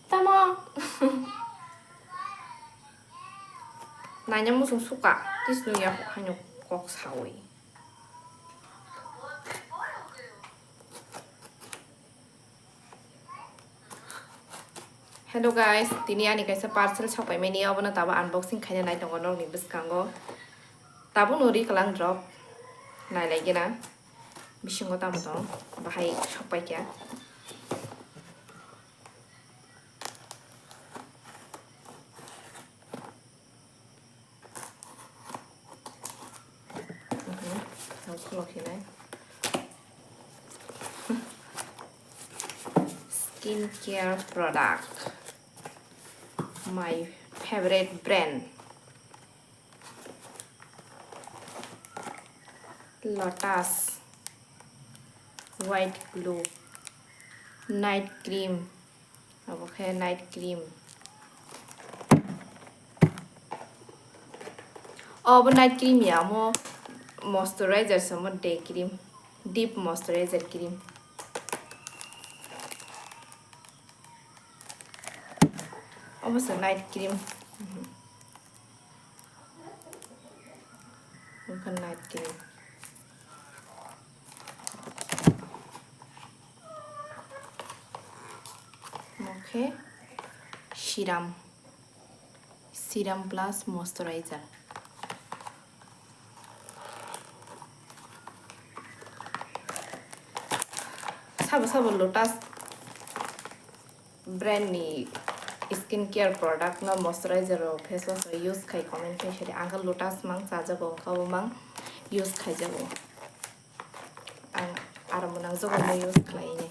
Tama. Nanya musuh suka. Tisnu ya hanya kok sawi. Hello guys, tini ani kaisa parcel sapai meni abona taba unboxing khaina nai tongo nok ni biskango. Tabu nuri kalang drop. Nai lagi na. Bisingo tamu tong. Bahai sapai kya. Skincare product. My favorite brand. Lotus White Glow Night Cream. Okay, night cream. Oh, but night cream ya mo moisturizer sama day cream. Deep moisturizer cream. Almost a night cream. Bukan night cream. Okay. Serum plus moisturizer. Sabar Lotus brand ni skincare product na moisturizer or face wash use kai comment kai shari angka Lotus mang saja ko kau mang use kai jago ang aramunang jogo mo use kai ini